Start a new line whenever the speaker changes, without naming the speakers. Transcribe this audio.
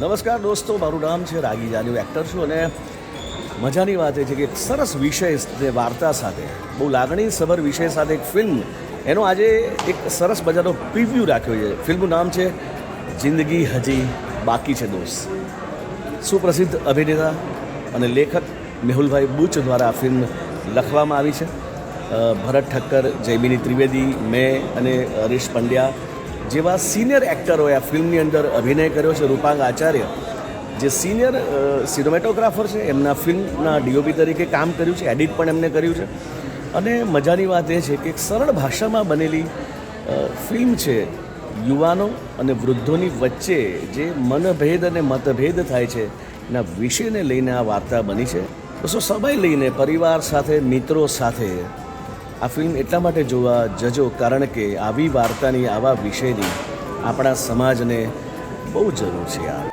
નમસ્કાર દોસ્તો, મારું નામ છે રાગી જાની, હું એક્ટર છું. અને મજાની વાત એ છે કે એક સરસ વિષય જે વાર્તા સાથે, બહુ લાગણીસભર વિષય સાથે એક ફિલ્મ, એનો આજે એક સરસ મજાનો પ્રિવ્યૂ રાખ્યો છે. ફિલ્મનું નામ છે જિંદગી હજી બાકી છે દોસ્ત. સુપ્રસિદ્ધ અભિનેતા અને લેખક મેહુલભાઈ બુચ દ્વારા આ ફિલ્મ લખવામાં આવી છે. ભરત ઠક્કર, જયમિની ત્રિવેદી, મેં અને હરીશ પંડ્યા જેવા સિનિયર એક્ટરોએ આ ફિલ્મની અંદર અભિનય કર્યો છે. રૂપાંગ આચાર્ય જે સિનિયર સિનેમેટોગ્રાફર છે, એમના ફિલ્મના ડીઓપી તરીકે કામ કર્યું છે, એડિટ પણ એમને કર્યું છે. અને મજાની વાત એ છે કે એક સરળ ભાષામાં બનેલી ફિલ્મ છે. યુવાનો અને વૃદ્ધોની વચ્ચે જે મનભેદ અને મતભેદ થાય છે એના વિષયને લઈને આ વાર્તા બની છે. તો સમય લઈને પરિવાર સાથે, મિત્રો સાથે આ ફિલ્મ એટલા માટે જોવા જજો કારણ કે આવી વાર્તાની, આવા વિષયની આપણા સમાજને બહુ જરૂર છે યાર.